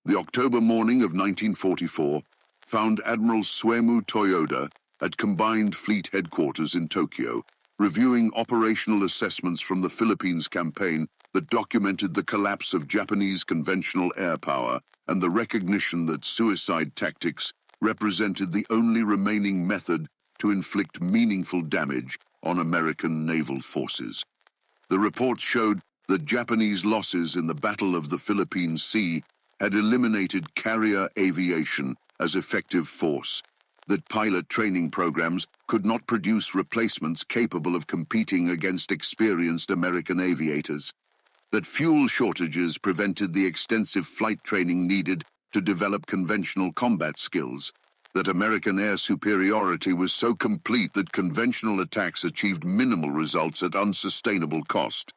The October morning of 1944 found Admiral Soemu Toyoda at Combined Fleet Headquarters in Tokyo, reviewing operational assessments from the Philippines campaign that documented the collapse of Japanese conventional air power and the recognition that suicide tactics represented the only remaining method to inflict meaningful damage on American naval forces. The report showed that Japanese losses in the Battle of the Philippine Sea had eliminated carrier aviation as effective force, that pilot training programs could not produce replacements capable of competing against experienced American aviators, that fuel shortages prevented the extensive flight training needed to develop conventional combat skills, that American air superiority was so complete that conventional attacks achieved minimal results at unsustainable cost.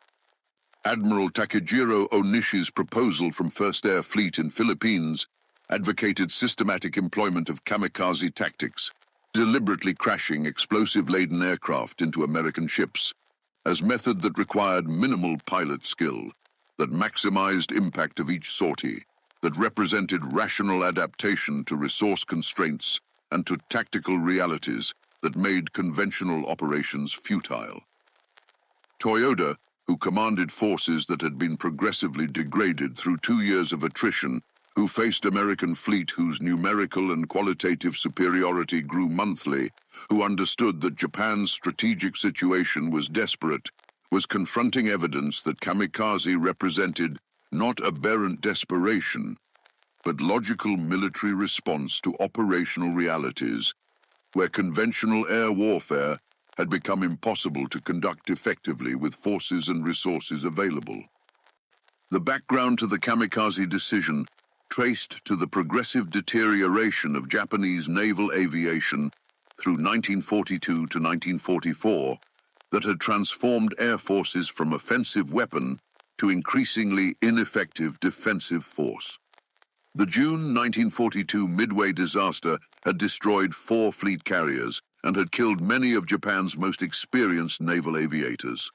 Admiral Takijiro Onishi's proposal from First Air Fleet in Philippines advocated systematic employment of kamikaze tactics, deliberately crashing explosive-laden aircraft into American ships, as method that required minimal pilot skill, that maximized impact of each sortie, that represented rational adaptation to resource constraints and to tactical realities that made conventional operations futile. Toyoda, who commanded forces that had been progressively degraded through 2 years of attrition, who faced American fleet whose numerical and qualitative superiority grew monthly, who understood that Japan's strategic situation was desperate, was confronting evidence that kamikaze represented not aberrant desperation, but logical military response to operational realities, where conventional air warfare had become impossible to conduct effectively with forces and resources available. The background to the kamikaze decision traced to the progressive deterioration of Japanese naval aviation through 1942 to 1944 that had transformed air forces from offensive weapon to increasingly ineffective defensive force. The June 1942 Midway disaster had destroyed 4 fleet carriers and had killed many of Japan's most experienced naval aviators.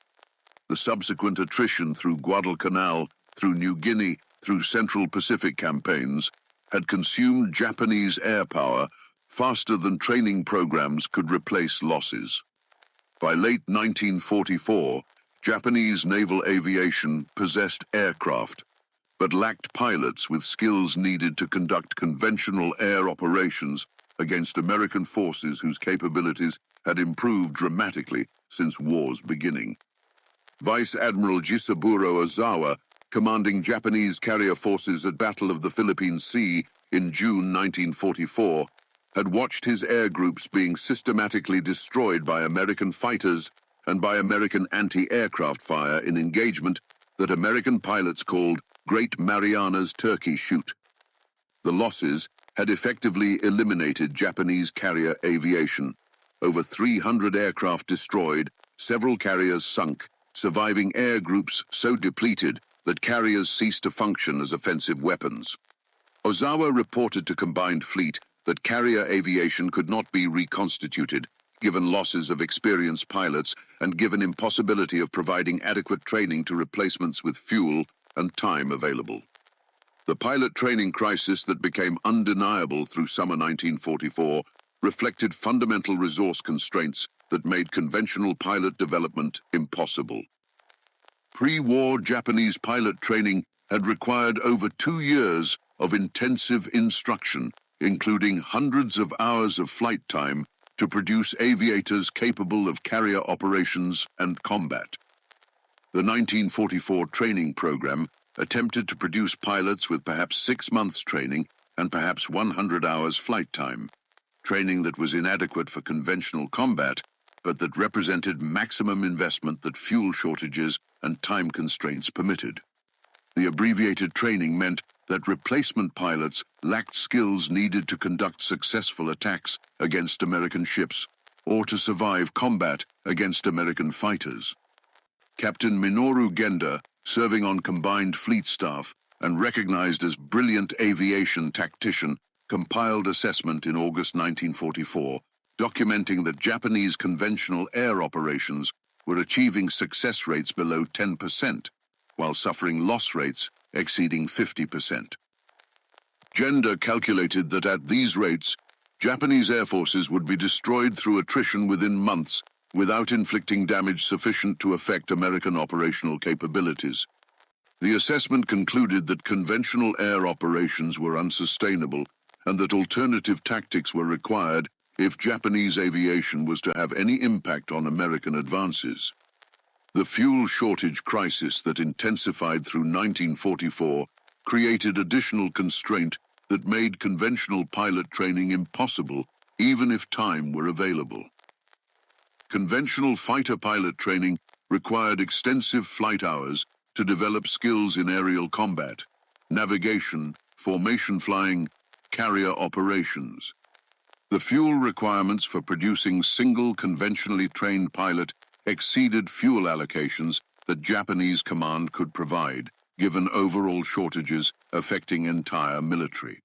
The subsequent attrition through Guadalcanal, through New Guinea, through Central Pacific campaigns had consumed Japanese air power faster than training programs could replace losses. By late 1944, Japanese naval aviation possessed aircraft, but lacked pilots with skills needed to conduct conventional air operations against American forces whose capabilities had improved dramatically since war's beginning. Vice Admiral Jisaburo Ozawa, commanding Japanese carrier forces at Battle of the Philippine Sea in June 1944, had watched his air groups being systematically destroyed by American fighters and by American anti-aircraft fire in engagement that American pilots called Great Mariana's Turkey Shoot. The losses had effectively eliminated Japanese carrier aviation. Over 300 aircraft destroyed, several carriers sunk, surviving air groups so depleted that carriers ceased to function as offensive weapons. Ozawa reported to Combined Fleet that carrier aviation could not be reconstituted, given losses of experienced pilots and given impossibility of providing adequate training to replacements with fuel and time available. The pilot training crisis that became undeniable through summer 1944 reflected fundamental resource constraints that made conventional pilot development impossible. Pre-war Japanese pilot training had required over 2 years of intensive instruction, including hundreds of hours of flight time, to produce aviators capable of carrier operations and combat. The 1944 training program attempted to produce pilots with perhaps 6 months training and perhaps 100 hours flight time, training that was inadequate for conventional combat, but that represented maximum investment that fuel shortages and time constraints permitted. The abbreviated training meant that replacement pilots lacked skills needed to conduct successful attacks against American ships or to survive combat against American fighters. Captain Minoru Genda, serving on Combined Fleet staff and recognized as brilliant aviation tactician, compiled assessment in August 1944, documenting that Japanese conventional air operations were achieving success rates below 10%, while suffering loss rates exceeding 50%. Gender calculated that at these rates, Japanese air forces would be destroyed through attrition within months without inflicting damage sufficient to affect American operational capabilities. The assessment concluded that conventional air operations were unsustainable and that alternative tactics were required if Japanese aviation was to have any impact on American advances. The fuel shortage crisis that intensified through 1944 created additional constraint that made conventional pilot training impossible, even if time were available. Conventional fighter pilot training required extensive flight hours to develop skills in aerial combat, navigation, formation flying, carrier operations. The fuel requirements for producing single conventionally trained pilot exceeded fuel allocations that Japanese command could provide, given overall shortages affecting entire military.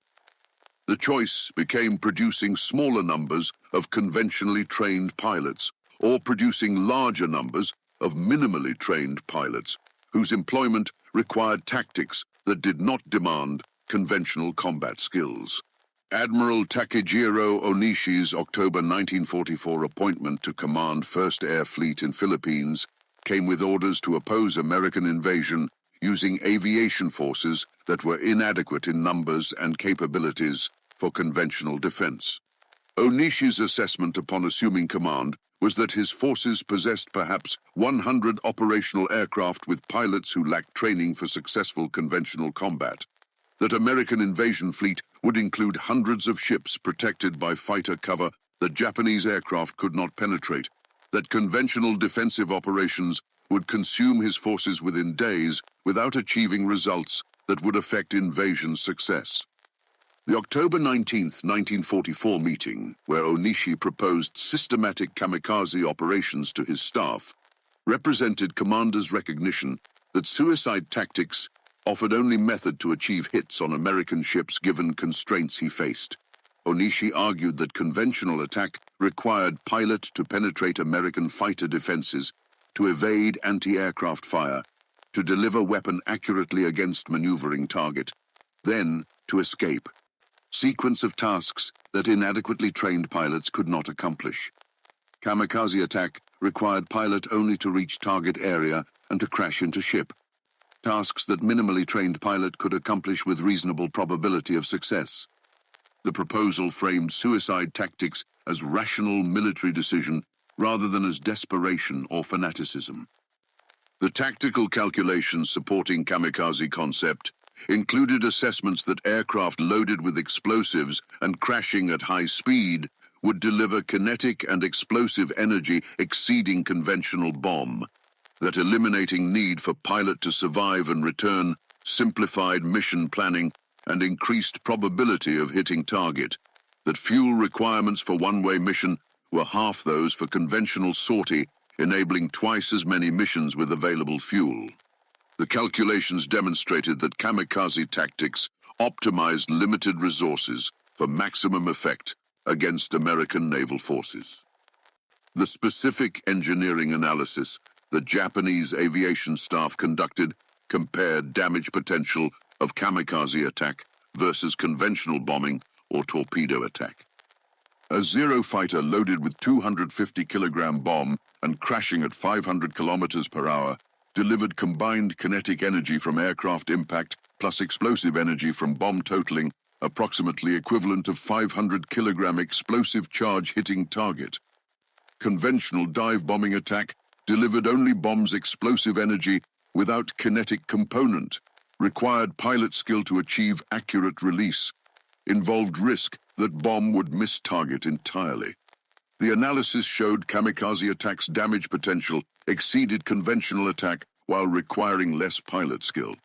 The choice became producing smaller numbers of conventionally trained pilots or producing larger numbers of minimally trained pilots whose employment required tactics that did not demand conventional combat skills. Admiral Takijiro Onishi's October 1944 appointment to command 1st Air Fleet in Philippines came with orders to oppose American invasion using aviation forces that were inadequate in numbers and capabilities for conventional defense. Onishi's assessment upon assuming command was that his forces possessed perhaps 100 operational aircraft with pilots who lacked training for successful conventional combat, that American invasion fleet would include hundreds of ships protected by fighter cover that Japanese aircraft could not penetrate, that conventional defensive operations would consume his forces within days without achieving results that would affect invasion success. The October 19, 1944 meeting, where Onishi proposed systematic kamikaze operations to his staff, represented commander's recognition that suicide tactics offered only method to achieve hits on American ships given constraints he faced. Onishi argued that conventional attack required pilot to penetrate American fighter defenses, to evade anti-aircraft fire, to deliver weapon accurately against maneuvering target, then to escape. Sequence of tasks that inadequately trained pilots could not accomplish. Kamikaze attack required pilot only to reach target area and to crash into ship. Tasks that minimally trained pilot could accomplish with reasonable probability of success. The proposal framed suicide tactics as rational military decision rather than as desperation or fanaticism. The tactical calculations supporting kamikaze concept included assessments that aircraft loaded with explosives and crashing at high speed would deliver kinetic and explosive energy exceeding conventional bomb, that eliminating need for pilot to survive and return simplified mission planning and increased probability of hitting target, that fuel requirements for one-way mission were half those for conventional sortie, enabling twice as many missions with available fuel. The calculations demonstrated that kamikaze tactics optimized limited resources for maximum effect against American naval forces. The specific engineering analysis the Japanese aviation staff conducted compared damage potential of kamikaze attack versus conventional bombing or torpedo attack. A Zero fighter loaded with 250-kilogram bomb and crashing at 500 kilometers per hour delivered combined kinetic energy from aircraft impact plus explosive energy from bomb totaling approximately equivalent of 500-kilogram explosive charge hitting target. Conventional dive bombing attack delivered only bomb's explosive energy without kinetic component, required pilot skill to achieve accurate release, involved risk that bomb would miss target entirely. The analysis showed kamikaze attack's damage potential exceeded conventional attack while requiring less pilot skill.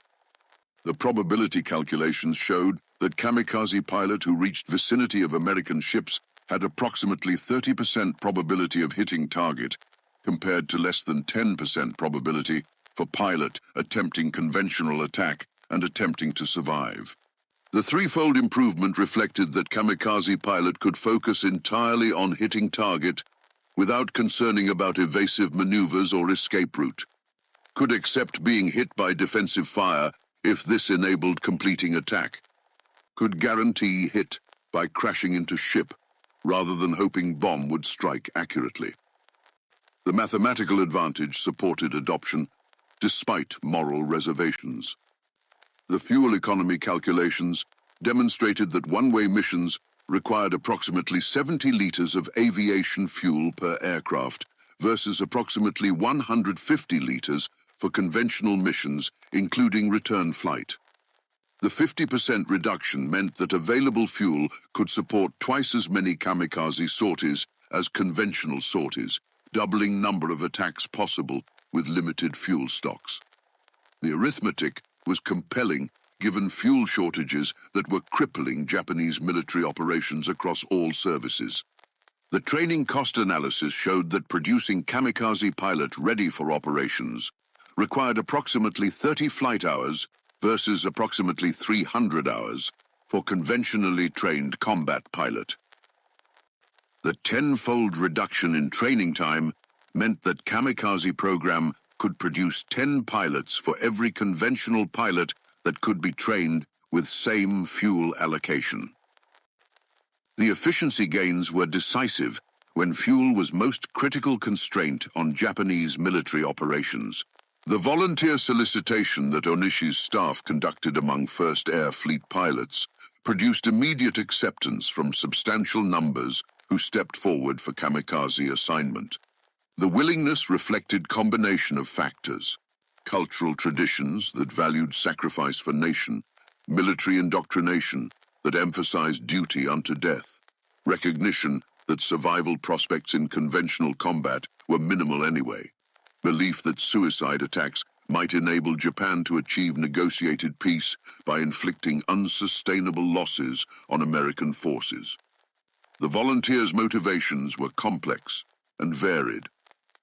The probability calculations showed that kamikaze pilot who reached vicinity of American ships had approximately 30% probability of hitting target, compared to less than 10% probability for pilot attempting conventional attack and attempting to survive. The threefold improvement reflected that kamikaze pilot could focus entirely on hitting target without concerning about evasive maneuvers or escape route, could accept being hit by defensive fire if this enabled completing attack, could guarantee hit by crashing into ship rather than hoping bomb would strike accurately. The mathematical advantage supported adoption despite moral reservations. The fuel economy calculations demonstrated that one-way missions required approximately 70 liters of aviation fuel per aircraft versus approximately 150 liters for conventional missions, including return flight. The 50% reduction meant that available fuel could support twice as many kamikaze sorties as conventional sorties, doubling number of attacks possible with limited fuel stocks. The arithmetic was compelling given fuel shortages that were crippling Japanese military operations across all services. The training cost analysis showed that producing kamikaze pilot ready for operations required approximately 30 flight hours versus approximately 300 hours for conventionally trained combat pilot. The tenfold reduction in training time meant that kamikaze program could produce 10 pilots for every conventional pilot that could be trained with same fuel allocation. The efficiency gains were decisive when fuel was most critical constraint on Japanese military operations. The volunteer solicitation that Onishi's staff conducted among First Air Fleet pilots produced immediate acceptance from substantial numbers who stepped forward for kamikaze assignment. The willingness reflected combination of factors: cultural traditions that valued sacrifice for nation, military indoctrination that emphasized duty unto death, recognition that survival prospects in conventional combat were minimal anyway, belief that suicide attacks might enable Japan to achieve negotiated peace by inflicting unsustainable losses on American forces. The volunteers' motivations were complex and varied,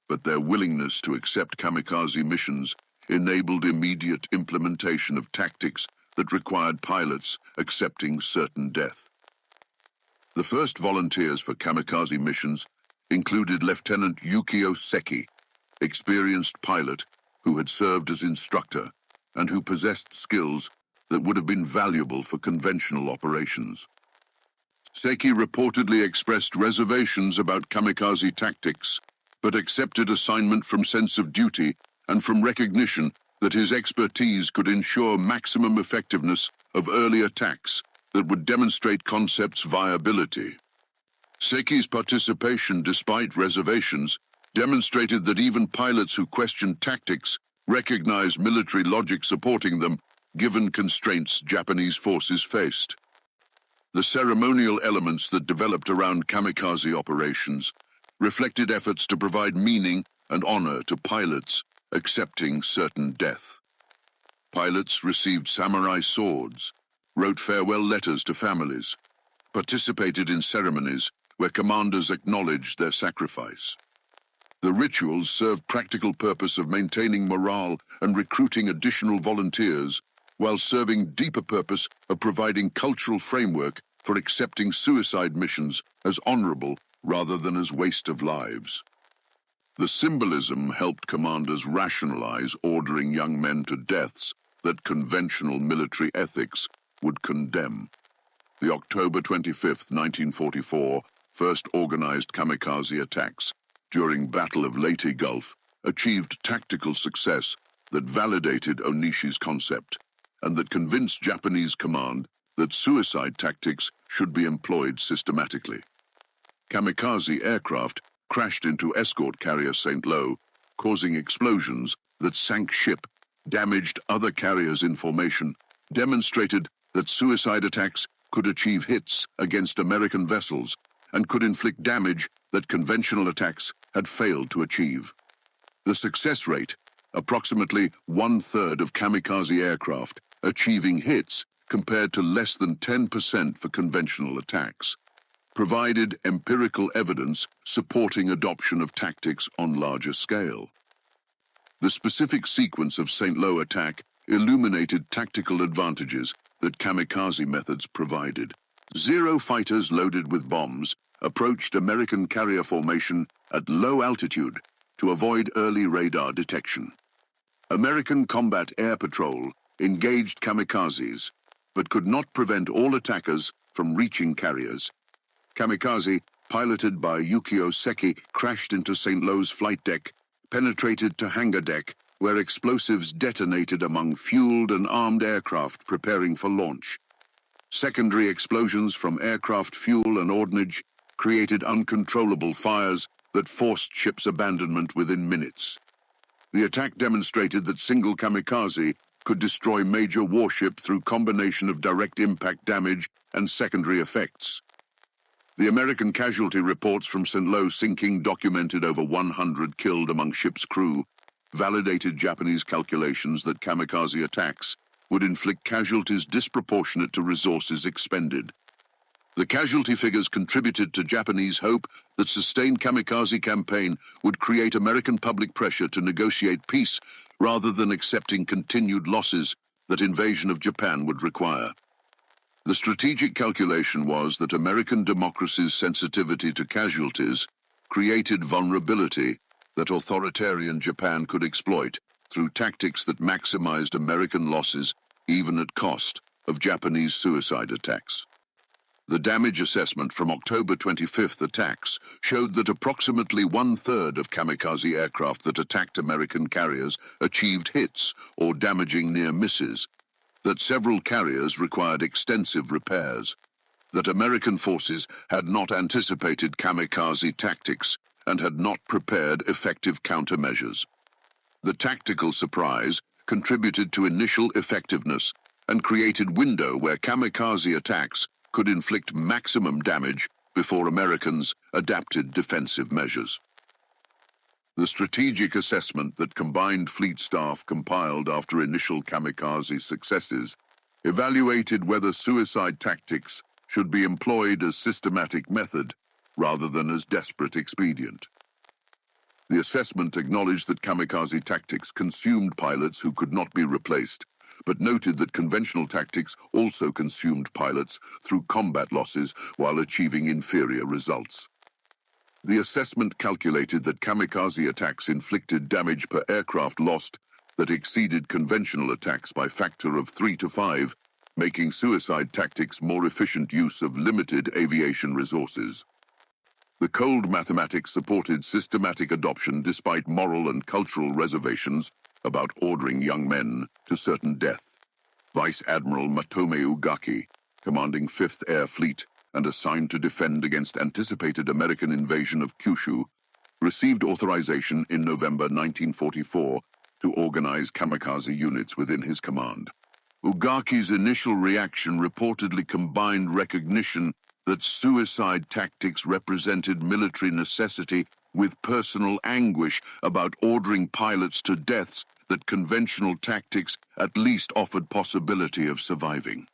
but their willingness to accept kamikaze missions enabled immediate implementation of tactics that required pilots accepting certain death. The first volunteers for kamikaze missions included Lieutenant Yukio Seki, experienced pilot who had served as instructor and who possessed skills that would have been valuable for conventional operations. Seki reportedly expressed reservations about kamikaze tactics, but accepted assignment from sense of duty and from recognition that his expertise could ensure maximum effectiveness of early attacks that would demonstrate concepts' viability. Seki's participation, despite reservations, demonstrated that even pilots who questioned tactics recognized military logic supporting them, given constraints Japanese forces faced. The ceremonial elements that developed around kamikaze operations reflected efforts to provide meaning and honor to pilots accepting certain death. Pilots received samurai swords, wrote farewell letters to families, participated in ceremonies where commanders acknowledged their sacrifice. The rituals served practical purpose of maintaining morale and recruiting additional volunteers, while serving deeper purpose of providing cultural framework for accepting suicide missions as honorable rather than as waste of lives. The symbolism helped commanders rationalize ordering young men to deaths that conventional military ethics would condemn. The October 25, 1944, first organized kamikaze attacks during Battle of Leyte Gulf achieved tactical success that validated Onishi's concept and that convinced Japanese command that suicide tactics should be employed systematically. Kamikaze aircraft crashed into escort carrier St. Lo, causing explosions that sank ship, damaged other carriers in formation, demonstrated that suicide attacks could achieve hits against American vessels and could inflict damage that conventional attacks had failed to achieve. The success rate, approximately 1/3 of kamikaze aircraft achieving hits compared to less than 10% for conventional attacks, provided empirical evidence supporting adoption of tactics on larger scale. The specific sequence of St. Lo attack illuminated tactical advantages that kamikaze methods provided. 0 fighters loaded with bombs approached American carrier formation at low altitude to avoid early radar detection. American Combat Air Patrol engaged kamikazes, but could not prevent all attackers from reaching carriers. Kamikaze, piloted by Yukio Seki, crashed into St. Lo's flight deck, penetrated to hangar deck, where explosives detonated among fueled and armed aircraft preparing for launch. Secondary explosions from aircraft fuel and ordnance created uncontrollable fires that forced ship's abandonment within minutes. The attack demonstrated that single Kamikaze could destroy major warship through combination of direct impact damage and secondary effects. The American casualty reports from St. Lo sinking documented over 100 killed among ship's crew, validated Japanese calculations that kamikaze attacks would inflict casualties disproportionate to resources expended. The casualty figures contributed to Japanese hope that sustained kamikaze campaign would create American public pressure to negotiate peace rather than accepting continued losses that invasion of Japan would require. The strategic calculation was that American democracy's sensitivity to casualties created vulnerability that authoritarian Japan could exploit through tactics that maximized American losses even at cost of Japanese suicide attacks. The damage assessment from October 25th attacks showed that approximately one-third of kamikaze aircraft that attacked American carriers achieved hits or damaging near misses, that several carriers required extensive repairs, that American forces had not anticipated kamikaze tactics and had not prepared effective countermeasures. The tactical surprise contributed to initial effectiveness and created window where kamikaze attacks could inflict maximum damage before Americans adapted defensive measures. The strategic assessment that combined fleet staff compiled after initial kamikaze successes evaluated whether suicide tactics should be employed as systematic method rather than as desperate expedient. The assessment acknowledged that kamikaze tactics consumed pilots who could not be replaced, but noted that conventional tactics also consumed pilots through combat losses while achieving inferior results. The assessment calculated that kamikaze attacks inflicted damage per aircraft lost that exceeded conventional attacks by factor of 3 to 5, making suicide tactics more efficient use of limited aviation resources. The cold mathematics supported systematic adoption despite moral and cultural reservations about ordering young men to certain death. Vice Admiral Matome Ugaki, commanding 5th Air Fleet and assigned to defend against anticipated American invasion of Kyushu, received authorization in November 1944 to organize kamikaze units within his command. Ugaki's initial reaction reportedly combined recognition that suicide tactics represented military necessity with personal anguish about ordering pilots to deaths that conventional tactics at least offered possibility of surviving.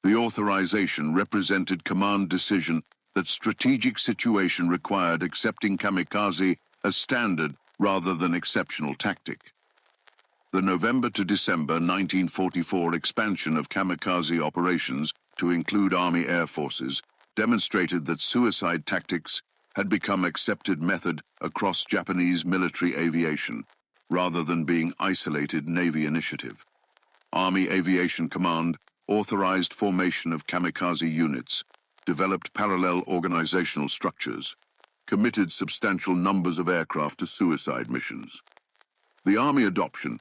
The authorization represented command decision that strategic situation required accepting kamikaze as standard rather than exceptional tactic. The November to December 1944 expansion of kamikaze operations to include Army Air Forces demonstrated that suicide tactics had become accepted method across Japanese military aviation, rather than being isolated Navy initiative. Army Aviation Command authorized formation of kamikaze units, developed parallel organizational structures, committed substantial numbers of aircraft to suicide missions. The Army adoption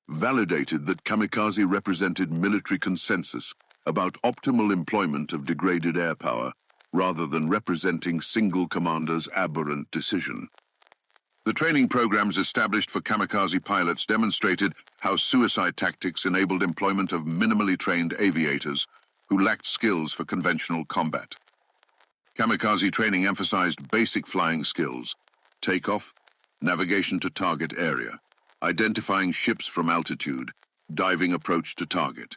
validated that kamikaze represented military consensus about optimal employment of degraded air power, rather than representing single commander's aberrant decision. The training programs established for kamikaze pilots demonstrated how suicide tactics enabled employment of minimally trained aviators who lacked skills for conventional combat. Kamikaze training emphasized basic flying skills: takeoff, navigation to target area, identifying ships from altitude, diving approach to target.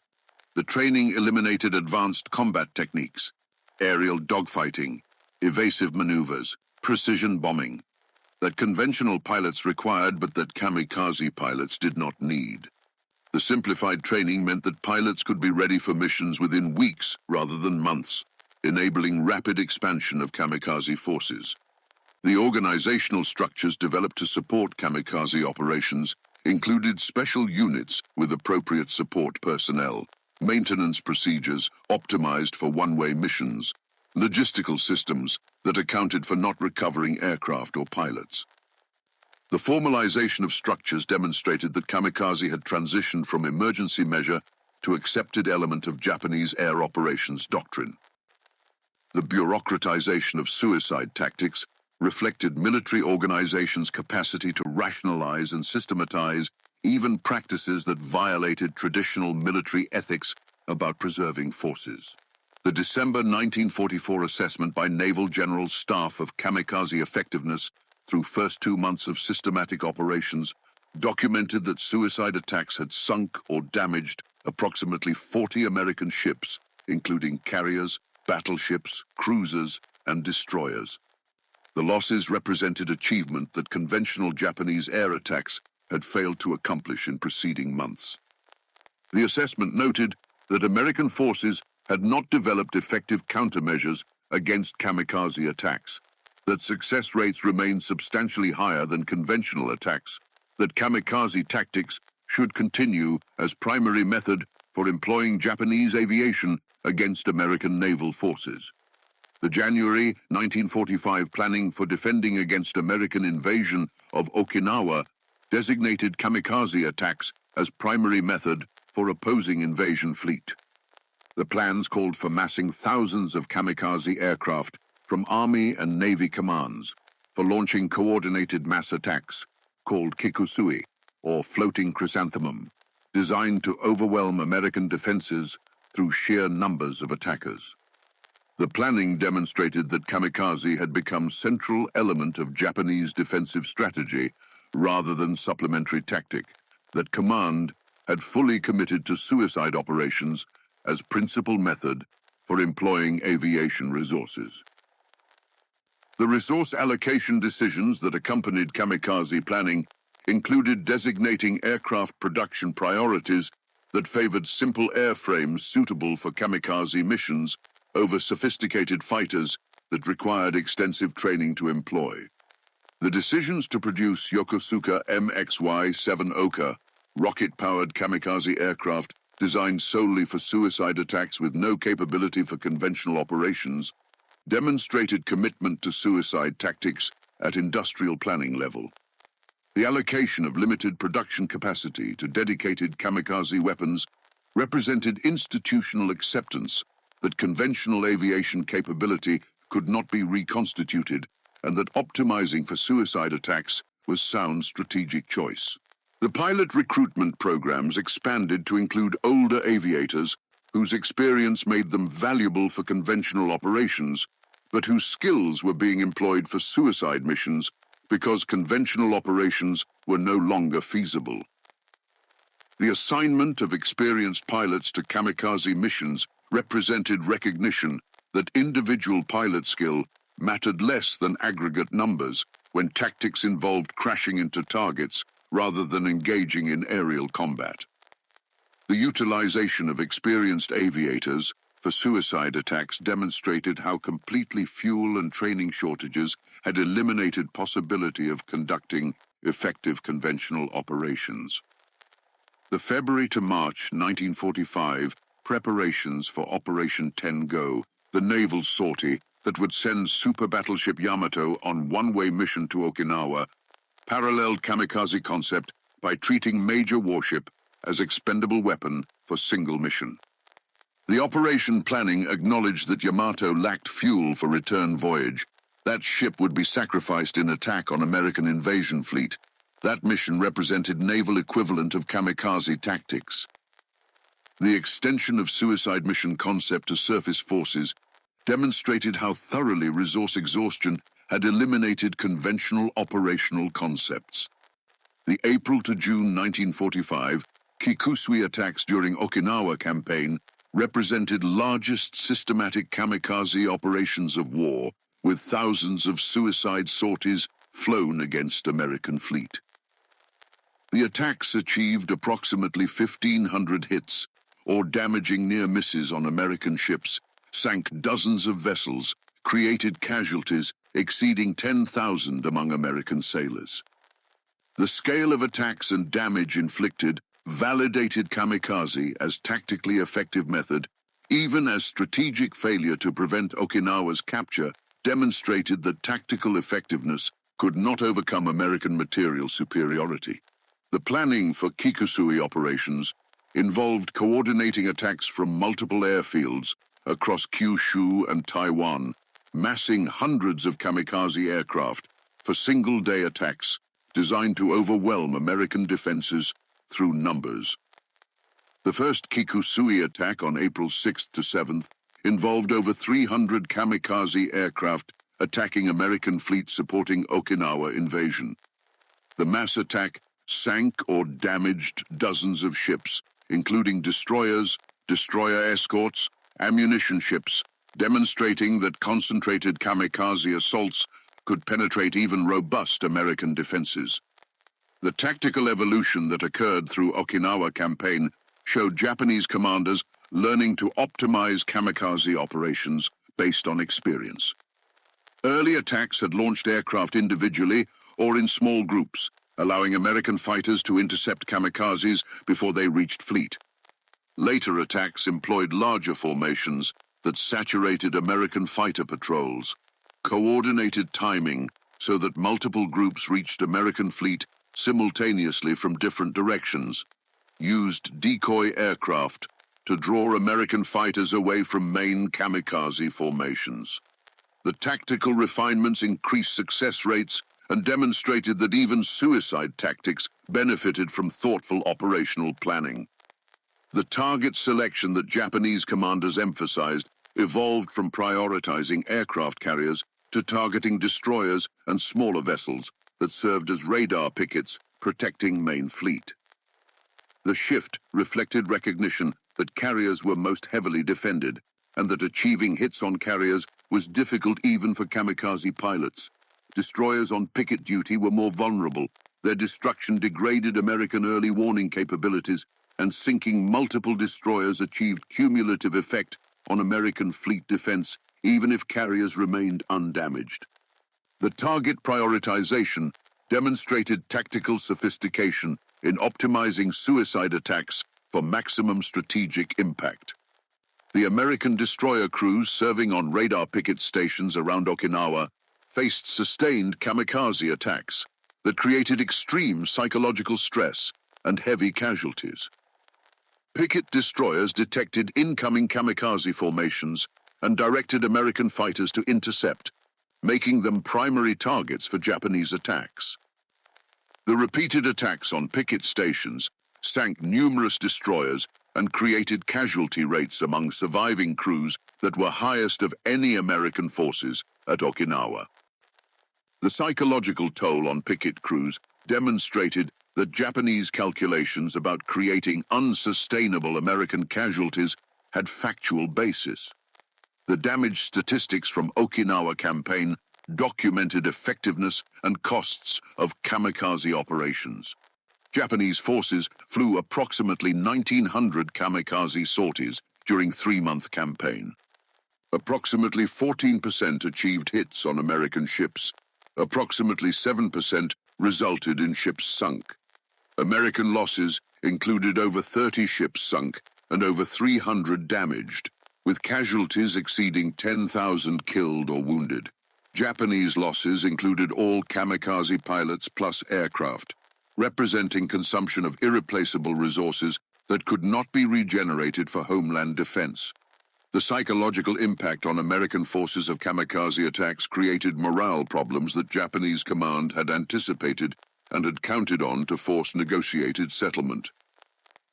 The training eliminated advanced combat techniques, aerial dogfighting, evasive maneuvers, precision bombing, that conventional pilots required but that kamikaze pilots did not need. The simplified training meant that pilots could be ready for missions within weeks rather than months, enabling rapid expansion of kamikaze forces. The organizational structures developed to support kamikaze operations included special units with appropriate support personnel, maintenance procedures optimized for one-way missions, logistical systems that accounted for not recovering aircraft or pilots. The formalization of structures demonstrated that Kamikaze had transitioned from emergency measure to accepted element of Japanese air operations doctrine. The bureaucratization of suicide tactics reflected military organizations' capacity to rationalize and systematize even practices that violated traditional military ethics about preserving forces. The December 1944 assessment by Naval General Staff of Kamikaze effectiveness through first 2 months of systematic operations documented that suicide attacks had sunk or damaged approximately 40 American ships, including carriers, battleships, cruisers, and destroyers. The losses represented achievement that conventional Japanese air attacks had failed to accomplish in preceding months. The assessment noted that American forces had not developed effective countermeasures against kamikaze attacks, that success rates remained substantially higher than conventional attacks, that kamikaze tactics should continue as primary method for employing Japanese aviation against American naval forces. The January 1945 planning for defending against American invasion of Okinawa designated kamikaze attacks as primary method for opposing invasion fleet. The plans called for massing thousands of kamikaze aircraft from Army and Navy commands for launching coordinated mass attacks called Kikusui, or floating chrysanthemum, designed to overwhelm American defenses through sheer numbers of attackers. The planning demonstrated that kamikaze had become central element of Japanese defensive strategy rather than supplementary tactic, that command had fully committed to suicide operations as principal method for employing aviation resources. The resource allocation decisions that accompanied kamikaze planning included designating aircraft production priorities that favored simple airframes suitable for kamikaze missions over sophisticated fighters that required extensive training to employ. The decisions to produce Yokosuka MXY-7 Oka, rocket-powered kamikaze aircraft designed solely for suicide attacks with no capability for conventional operations, demonstrated commitment to suicide tactics at industrial planning level. The allocation of limited production capacity to dedicated kamikaze weapons represented institutional acceptance that conventional aviation capability could not be reconstituted and that optimizing for suicide attacks was sound strategic choice. The pilot recruitment programs expanded to include older aviators whose experience made them valuable for conventional operations, but whose skills were being employed for suicide missions because conventional operations were no longer feasible. The assignment of experienced pilots to kamikaze missions represented recognition that individual pilot skill mattered less than aggregate numbers when tactics involved crashing into targets rather than engaging in aerial combat. The utilization of experienced aviators for suicide attacks demonstrated how completely fuel and training shortages had eliminated possibility of conducting effective conventional operations. The February to March 1945 preparations for Operation 10 Go, the naval sortie that would send super battleship Yamato on one-way mission to Okinawa, paralleled kamikaze concept by treating major warship as expendable weapon for single mission. The operation planning acknowledged that Yamato lacked fuel for return voyage. That ship would be sacrificed in attack on American invasion fleet. That mission represented naval equivalent of kamikaze tactics. The extension of suicide mission concept to surface forces demonstrated how thoroughly resource exhaustion had eliminated conventional operational concepts. The April to June 1945 Kikusui attacks during Okinawa campaign represented largest systematic kamikaze operations of war, with thousands of suicide sorties flown against American fleet. The attacks achieved approximately 1,500 hits, or damaging near misses on American ships, sank dozens of vessels, created casualties exceeding 10,000 among American sailors. The scale of attacks and damage inflicted validated kamikaze as tactically effective method, even as strategic failure to prevent Okinawa's capture demonstrated that tactical effectiveness could not overcome American material superiority. The planning for Kikusui operations involved coordinating attacks from multiple airfields across Kyushu and Taiwan, massing hundreds of kamikaze aircraft for single-day attacks designed to overwhelm American defenses through numbers. The first Kikusui attack on April 6th to 7th involved over 300 kamikaze aircraft attacking American fleet supporting Okinawa invasion. The mass attack sank or damaged dozens of ships, including destroyers, destroyer escorts, ammunition ships, demonstrating that concentrated kamikaze assaults could penetrate even robust American defenses. The tactical evolution that occurred through Okinawa campaign showed Japanese commanders learning to optimize kamikaze operations based on experience. Early attacks had launched aircraft individually or in small groups, allowing American fighters to intercept kamikazes before they reached fleet. Later attacks employed larger formations that saturated American fighter patrols, coordinated timing so that multiple groups reached American fleet simultaneously from different directions, used decoy aircraft to draw American fighters away from main kamikaze formations. The tactical refinements increased success rates and demonstrated that even suicide tactics benefited from thoughtful operational planning. The target selection that Japanese commanders emphasized evolved from prioritizing aircraft carriers to targeting destroyers and smaller vessels that served as radar pickets protecting main fleet. The shift reflected recognition that carriers were most heavily defended and that achieving hits on carriers was difficult even for kamikaze pilots. Destroyers on picket duty were more vulnerable. Their destruction degraded American early warning capabilities, and sinking multiple destroyers achieved cumulative effect on American fleet defense, even if carriers remained undamaged. The target prioritization demonstrated tactical sophistication in optimizing suicide attacks for maximum strategic impact. The American destroyer crews serving on radar picket stations around Okinawa faced sustained kamikaze attacks that created extreme psychological stress and heavy casualties. Picket destroyers detected incoming kamikaze formations and directed American fighters to intercept, making them primary targets for Japanese attacks. The repeated attacks on picket stations sank numerous destroyers and created casualty rates among surviving crews that were highest of any American forces at Okinawa. The psychological toll on picket crews demonstrated that Japanese calculations about creating unsustainable American casualties had factual basis. The damage statistics from Okinawa campaign documented effectiveness and costs of kamikaze operations. Japanese forces flew approximately 1,900 kamikaze sorties during 3-month campaign. Approximately 14% achieved hits on American ships. Approximately 7% resulted in ships sunk. American losses included over 30 ships sunk and over 300 damaged, with casualties exceeding 10,000 killed or wounded. Japanese losses included all kamikaze pilots plus aircraft, representing consumption of irreplaceable resources that could not be regenerated for homeland defense. The psychological impact on American forces of kamikaze attacks created morale problems that Japanese command had anticipated and had counted on to force negotiated settlement.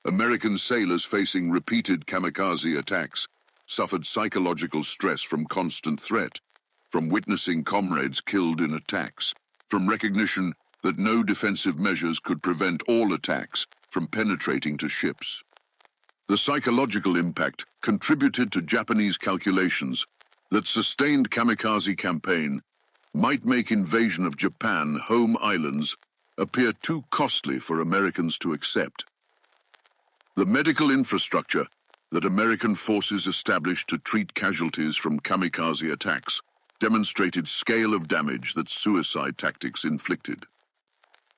American sailors facing repeated kamikaze attacks suffered psychological stress from constant threat, from witnessing comrades killed in attacks, from recognition that no defensive measures could prevent all attacks from penetrating to ships. The psychological impact contributed to Japanese calculations that sustained kamikaze campaign might make invasion of Japan home islands appear too costly for Americans to accept. The medical infrastructure that American forces established to treat casualties from kamikaze attacks demonstrated scale of damage that suicide tactics inflicted.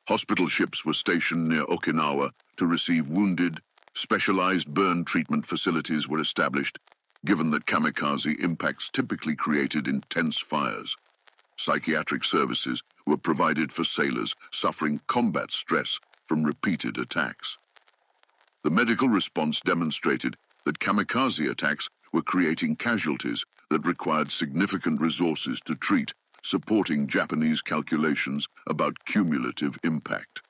Hospital ships were stationed near Okinawa to receive wounded. Specialized burn treatment facilities were established, given that kamikaze impacts typically created intense fires. Psychiatric services were provided for sailors suffering combat stress from repeated attacks. The medical response demonstrated that kamikaze attacks were creating casualties that required significant resources to treat, supporting Japanese calculations about cumulative impact.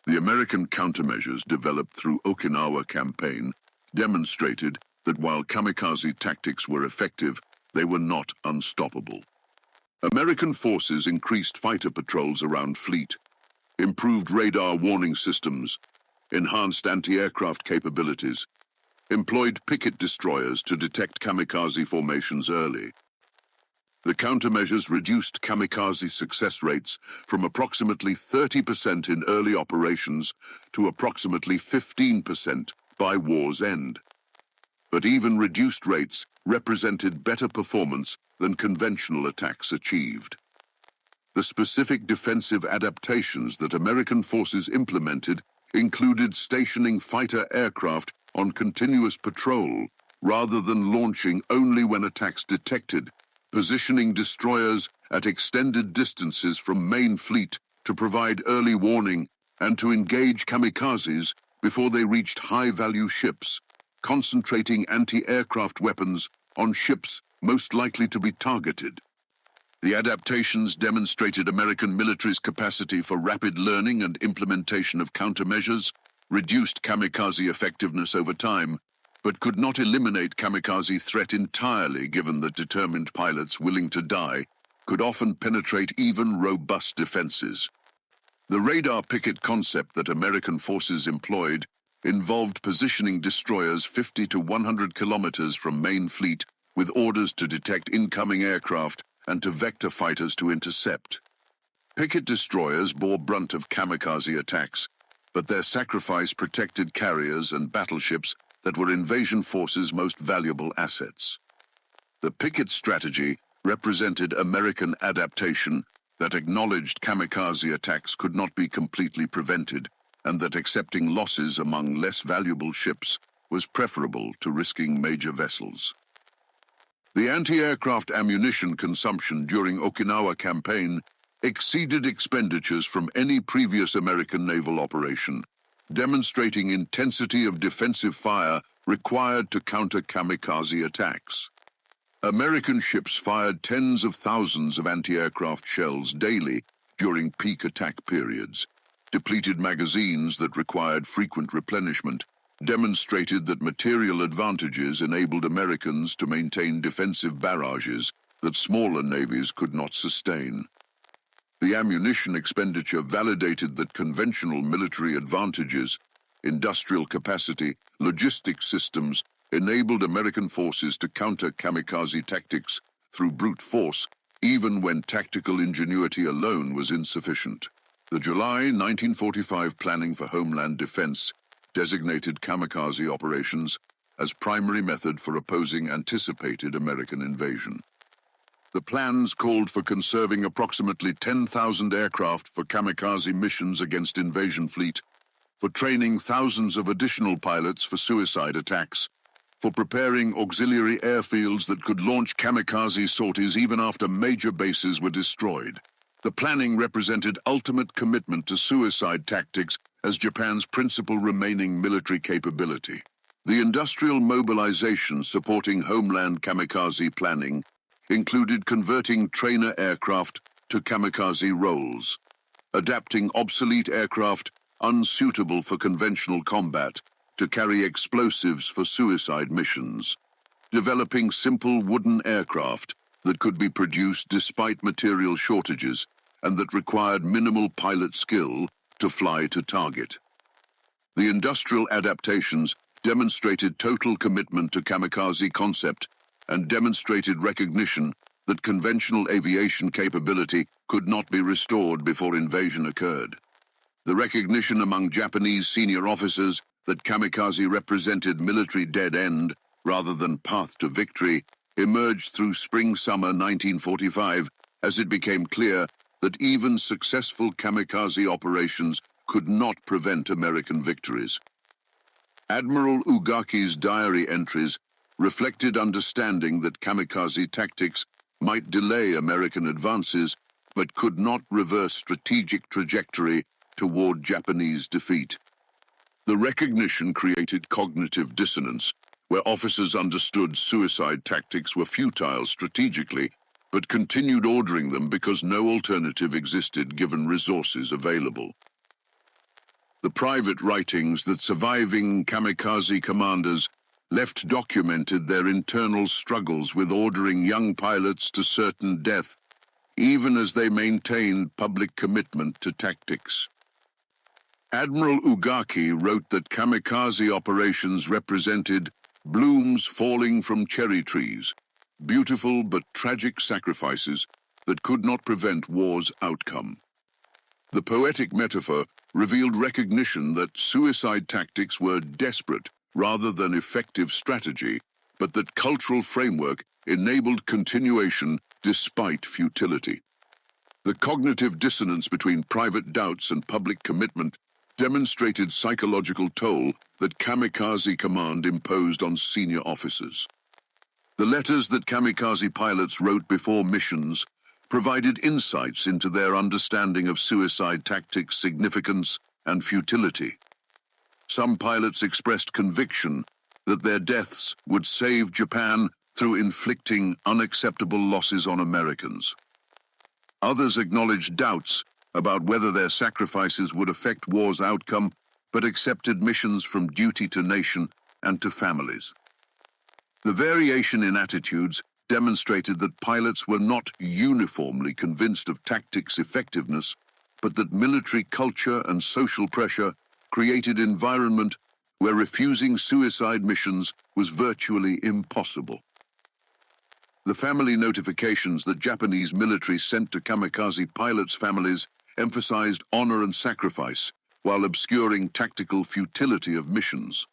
The American countermeasures developed through Okinawa campaign demonstrated that while kamikaze tactics were effective, they were not unstoppable. American forces increased fighter patrols around fleet, improved radar warning systems, enhanced anti-aircraft capabilities, employed picket destroyers to detect kamikaze formations early. The countermeasures reduced kamikaze success rates from approximately 30% in early operations to approximately 15% by war's end. But even reduced rates represented better performance than conventional attacks achieved. The specific defensive adaptations that American forces implemented included stationing fighter aircraft on continuous patrol rather than launching only when attacks detected, positioning destroyers at extended distances from main fleet to provide early warning and to engage kamikazes before they reached high-value ships, concentrating anti-aircraft weapons on ships most likely to be targeted. The adaptations demonstrated American military's capacity for rapid learning and implementation of countermeasures, reduced kamikaze effectiveness over time, but could not eliminate kamikaze threat entirely, given that determined pilots willing to die could often penetrate even robust defenses. The radar picket concept that American forces employed involved positioning destroyers 50 to 100 kilometers from main fleet with orders to detect incoming aircraft and to vector fighters to intercept. Picket destroyers bore brunt of kamikaze attacks, but their sacrifice protected carriers and battleships that were invasion forces' most valuable assets. The picket strategy represented American adaptation that acknowledged kamikaze attacks could not be completely prevented, and that accepting losses among less valuable ships was preferable to risking major vessels. The anti-aircraft ammunition consumption during Okinawa campaign exceeded expenditures from any previous American naval operation, demonstrating intensity of defensive fire required to counter kamikaze attacks. American ships fired tens of thousands of anti-aircraft shells daily during peak attack periods. Depleted magazines that required frequent replenishment demonstrated that material advantages enabled Americans to maintain defensive barrages that smaller navies could not sustain. The ammunition expenditure validated that conventional military advantages, industrial capacity, logistics systems enabled American forces to counter kamikaze tactics through brute force, even when tactical ingenuity alone was insufficient. The July 1945 Planning for Homeland Defense designated kamikaze operations as primary method for opposing anticipated American invasion. The plans called for conserving approximately 10,000 aircraft for kamikaze missions against invasion fleet, for training thousands of additional pilots for suicide attacks, for preparing auxiliary airfields that could launch kamikaze sorties even after major bases were destroyed. The planning represented ultimate commitment to suicide tactics as Japan's principal remaining military capability. The industrial mobilization supporting homeland kamikaze planning included converting trainer aircraft to kamikaze roles, adapting obsolete aircraft unsuitable for conventional combat to carry explosives for suicide missions, developing simple wooden aircraft that could be produced despite material shortages and that required minimal pilot skill to fly to target. The industrial adaptations demonstrated total commitment to kamikaze concept and demonstrated recognition that conventional aviation capability could not be restored before invasion occurred. The recognition among Japanese senior officers that kamikaze represented military dead end rather than path to victory emerged through spring-summer 1945 as it became clear that even successful kamikaze operations could not prevent American victories. Admiral Ugaki's diary entries reflected understanding that kamikaze tactics might delay American advances but could not reverse strategic trajectory toward Japanese defeat. The recognition created cognitive dissonance, where officers understood suicide tactics were futile strategically, but continued ordering them because no alternative existed given resources available. The private writings that surviving kamikaze commanders left documented their internal struggles with ordering young pilots to certain death, even as they maintained public commitment to tactics. Admiral Ugaki wrote that kamikaze operations represented blooms falling from cherry trees, beautiful but tragic sacrifices that could not prevent war's outcome. The poetic metaphor revealed recognition that suicide tactics were desperate rather than effective strategy, but that cultural framework enabled continuation despite futility. The cognitive dissonance between private doubts and public commitment demonstrated psychological toll that kamikaze command imposed on senior officers. The letters that kamikaze pilots wrote before missions provided insights into their understanding of suicide tactics' significance and futility. Some pilots expressed conviction that their deaths would save Japan through inflicting unacceptable losses on Americans. Others acknowledged doubts about whether their sacrifices would affect war's outcome, but accepted missions from duty to nation and to families. The variation in attitudes demonstrated that pilots were not uniformly convinced of tactics' effectiveness, but that military culture and social pressure created an environment where refusing suicide missions was virtually impossible. The family notifications that Japanese military sent to kamikaze pilots' families emphasized honor and sacrifice, while obscuring tactical futility of missions.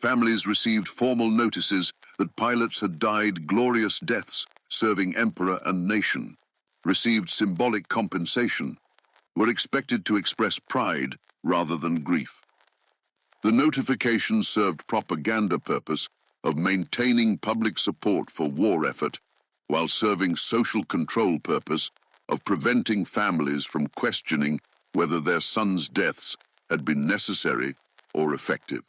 Families received formal notices that pilots had died glorious deaths serving emperor and nation, received symbolic compensation, were expected to express pride rather than grief. The notifications served propaganda purpose of maintaining public support for war effort, while serving social control purpose of preventing families from questioning whether their sons' deaths had been necessary or effective.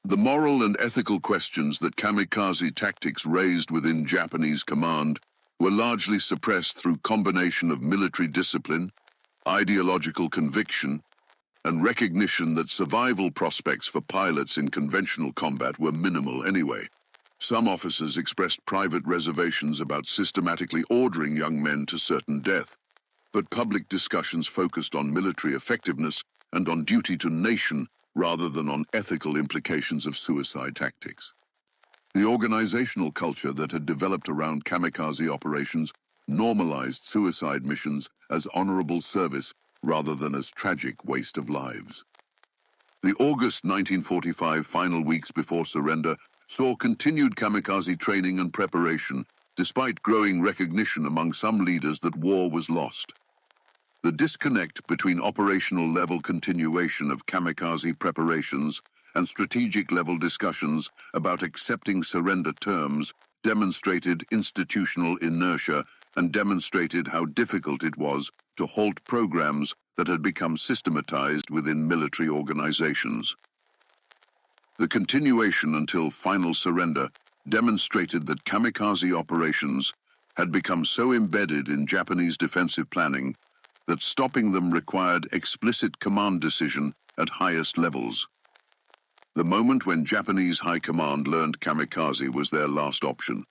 The moral and ethical questions that kamikaze tactics raised within Japanese command were largely suppressed through combination of military discipline, ideological conviction, and recognition that survival prospects for pilots in conventional combat were minimal anyway. Some officers expressed private reservations about systematically ordering young men to certain death, but public discussions focused on military effectiveness and on duty to nation rather than on ethical implications of suicide tactics. The organizational culture that had developed around kamikaze operations normalized suicide missions as honorable service rather than as tragic waste of lives. The August 1945 final weeks before surrender saw continued kamikaze training and preparation, despite growing recognition among some leaders that war was lost. The disconnect between operational-level continuation of kamikaze preparations and strategic-level discussions about accepting surrender terms demonstrated institutional inertia and demonstrated how difficult it was to halt programs that had become systematized within military organizations. The continuation until final surrender demonstrated that kamikaze operations had become so embedded in Japanese defensive planning that stopping them required explicit command decision at highest levels. The moment when Japanese high command learned kamikaze was their last option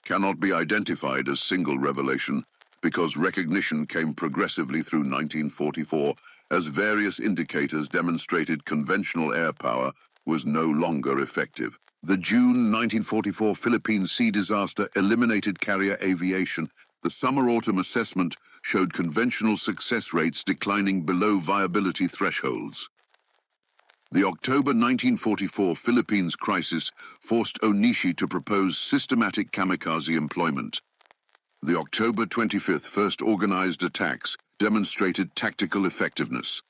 cannot be identified as single revelation because recognition came progressively through 1944 as various indicators demonstrated conventional air power was no longer effective. The June 1944 Philippine Sea disaster eliminated carrier aviation. The summer-autumn assessment showed conventional success rates declining below viability thresholds. The October 1944 Philippines crisis forced Onishi to propose systematic kamikaze employment. The October 25th first organized attacks demonstrated tactical effectiveness.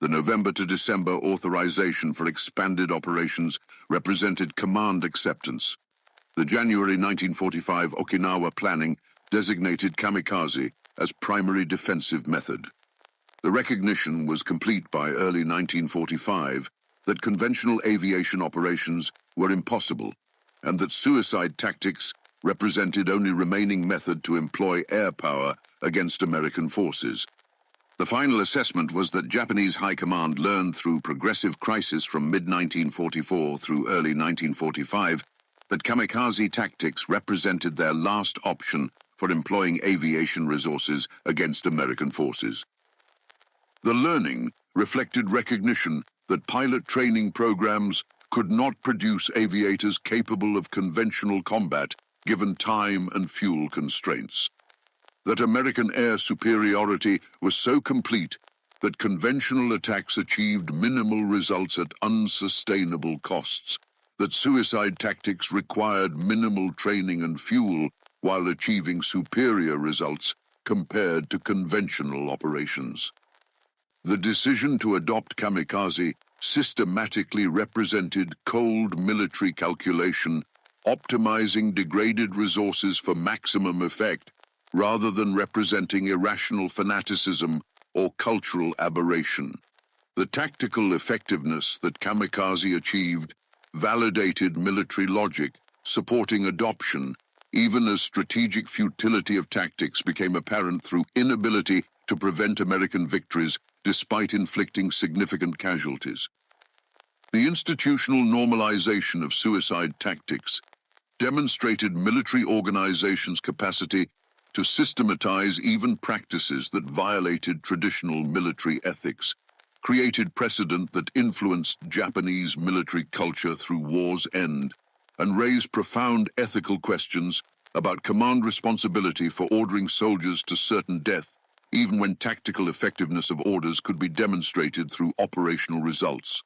The November to December authorization for expanded operations represented command acceptance. The January 1945 Okinawa planning designated Kamikaze as primary defensive method. The recognition was complete by early 1945 that conventional aviation operations were impossible and that suicide tactics represented only remaining method to employ air power against American forces. The final assessment was that Japanese High Command learned through progressive crisis from mid-1944 through early 1945 that kamikaze tactics represented their last option for employing aviation resources against American forces. The learning reflected recognition that pilot training programs could not produce aviators capable of conventional combat given time and fuel constraints. That American air superiority was so complete that conventional attacks achieved minimal results at unsustainable costs, that suicide tactics required minimal training and fuel while achieving superior results compared to conventional operations. The decision to adopt kamikaze systematically represented cold military calculation, optimizing degraded resources for maximum effect, rather than representing irrational fanaticism or cultural aberration. The tactical effectiveness that kamikaze achieved validated military logic, supporting adoption, even as strategic futility of tactics became apparent through inability to prevent American victories despite inflicting significant casualties. The institutional normalization of suicide tactics demonstrated military organizations' capacity to systematize even practices that violated traditional military ethics, created precedent that influenced Japanese military culture through war's end, and raised profound ethical questions about command responsibility for ordering soldiers to certain death, even when tactical effectiveness of orders could be demonstrated through operational results.